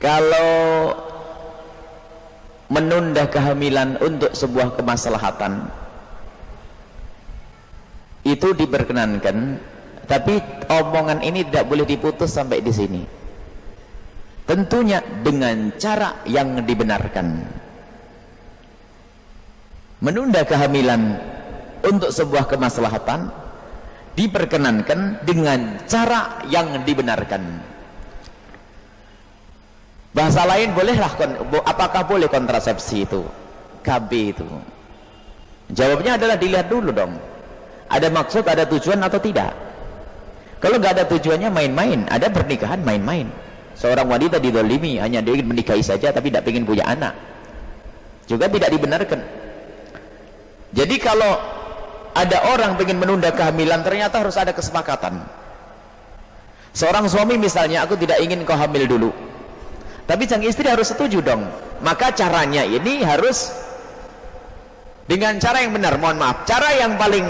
kalau menunda kehamilan untuk sebuah kemaslahatan itu diperkenankan, tapi omongan ini tidak boleh diputus sampai di sini. Tentunya dengan cara yang dibenarkan. Menunda kehamilan untuk sebuah kemaslahatan diperkenankan dengan cara yang dibenarkan. Bahasa lain bolehlah, apakah boleh kontrasepsi itu, KB itu? Jawabnya adalah dilihat dulu dong, ada maksud, ada tujuan atau tidak. Kalau nggak ada tujuannya main-main, ada pernikahan main-main. Seorang wanita didolimi, hanya dia ingin menikahi saja tapi tidak ingin punya anak, juga tidak dibenarkan. Jadi kalau ada orang ingin menunda kehamilan, ternyata harus ada kesepakatan. Seorang suami misalnya, aku tidak ingin kau hamil dulu, tapi sang istri harus setuju dong. Maka caranya ini harus dengan cara yang benar. Mohon maaf, cara yang paling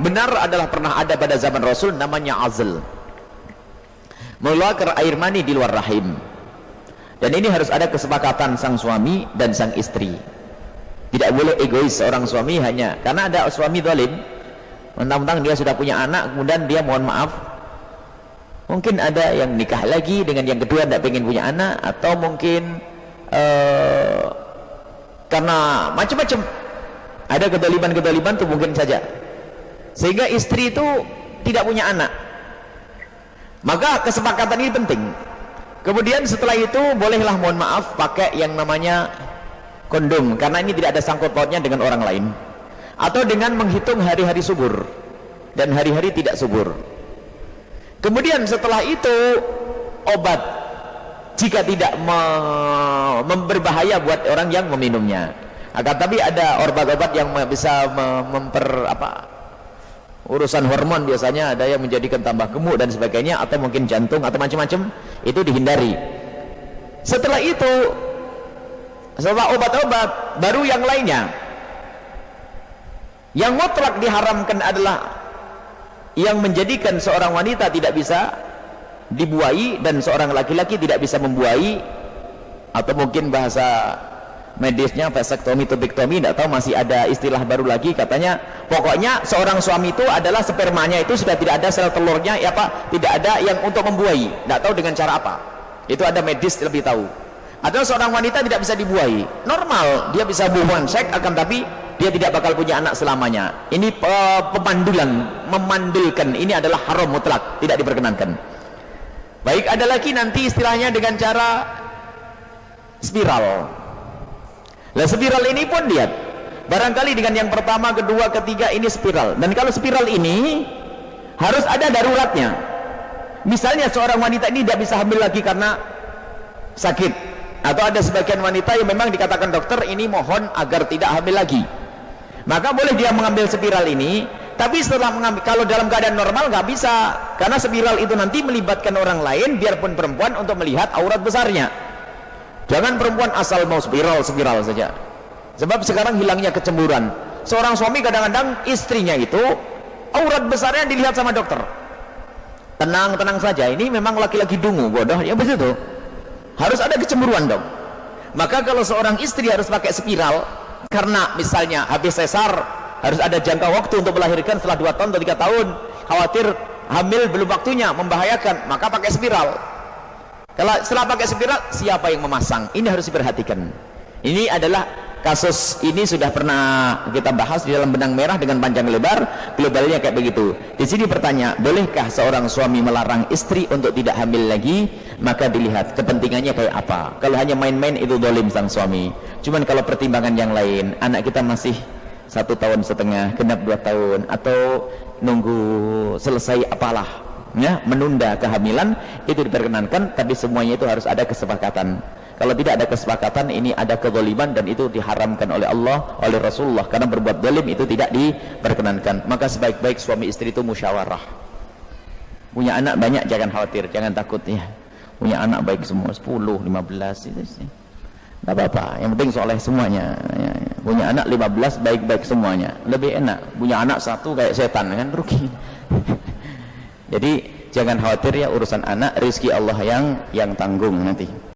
benar adalah pernah ada pada zaman Rasul, namanya azl, mengeluarkan air mani di luar rahim. Dan ini harus ada kesepakatan sang suami dan sang istri. Tidak boleh egois seorang suami hanya karena ada suami zalim, mentang-mentang dia sudah punya anak, kemudian dia mohon maaf, mungkin ada yang nikah lagi dengan yang kedua, tidak ingin punya anak, atau mungkin karena macam-macam, ada kedoliban-kedoliban itu mungkin saja, sehingga istri itu tidak punya anak. Maka kesepakatan ini penting. Kemudian setelah itu bolehlah mohon maaf pakai yang namanya kondom, karena ini tidak ada sangkut pautnya dengan orang lain, atau dengan menghitung hari-hari subur dan hari-hari tidak subur. Kemudian setelah itu obat, jika tidak berbahaya buat orang yang meminumnya. Akan tapi ada obat-obat yang bisa urusan hormon, biasanya ada yang menjadikan tambah gemuk dan sebagainya, atau mungkin jantung atau macam-macam, itu dihindari. Setelah itu, setelah obat-obat, baru yang lainnya. Yang mutlak diharamkan adalah yang menjadikan seorang wanita tidak bisa dibuai dan seorang laki-laki tidak bisa membuai, atau mungkin bahasa medisnya vasektomi, tubektomi, tidak tahu, masih ada istilah baru lagi katanya. Pokoknya seorang suami itu adalah spermanya itu sudah tidak ada sel telurnya, tidak ada yang untuk membuai, tidak tahu dengan cara apa. Itu ada medis lebih tahu. Atau seorang wanita tidak bisa dibuai, normal dia bisa hubungan seks, akan tapi dia tidak bakal punya anak selamanya. Ini pemandulan, memandulkan, ini adalah haram mutlak, tidak diperkenankan. Baik, ada lagi nanti istilahnya dengan cara spiral. Nah, spiral ini pun lihat, barangkali dengan yang pertama, kedua, ketiga ini spiral. Dan kalau spiral ini harus ada daruratnya. Misalnya seorang wanita ini tidak bisa hamil lagi karena sakit, atau ada sebagian wanita yang memang dikatakan dokter ini mohon agar tidak hamil lagi, maka boleh dia mengambil spiral ini. Tapi setelah mengambil, kalau dalam keadaan normal nggak bisa, karena spiral itu nanti melibatkan orang lain, biarpun perempuan, untuk melihat aurat besarnya. Jangan perempuan asal mau spiral saja, sebab sekarang hilangnya kecemburuan. Seorang suami kadang-kadang istrinya itu aurat besarnya dilihat sama dokter. Tenang saja, ini memang laki-laki dungu, bodoh, ya begitu. Harus ada kecemburuan dong. Maka kalau seorang istri harus pakai spiral karena misalnya habis sesar, harus ada jangka waktu untuk melahirkan setelah 2 tahun atau 3 tahun, khawatir hamil belum waktunya, membahayakan, maka pakai spiral. Kalau setelah pakai spiral, siapa yang memasang? Ini harus diperhatikan. Ini adalah kasus, ini sudah pernah kita bahas di dalam Benang Merah dengan panjang lebar, globalnya kayak begitu. Di sini bertanya, bolehkah seorang suami melarang istri untuk tidak hamil lagi? Maka dilihat kepentingannya kayak apa. Kalau hanya main-main, itu zalim sang suami. Cuman kalau pertimbangan yang lain, anak kita masih 1,5 tahun, genap 2 tahun, atau nunggu selesai apalah, ya, menunda kehamilan, itu diperkenankan, tapi semuanya itu harus ada kesepakatan. Kalau tidak ada kesepakatan, ini ada kezaliman, dan itu diharamkan oleh Allah, oleh Rasulullah, karena berbuat zalim itu tidak diperkenankan. Maka sebaik-baik suami istri itu musyawarah. Punya anak banyak jangan khawatir, jangan takut, ya. Punya anak baik semua, 10, 15 itu sih, tidak apa-apa, yang penting soleh semuanya, ya. Punya anak 15 baik-baik semuanya, lebih enak. Punya anak 1 kayak setan, kan rugi. Jadi jangan khawatir, ya, urusan anak, rezeki Allah yang tanggung nanti.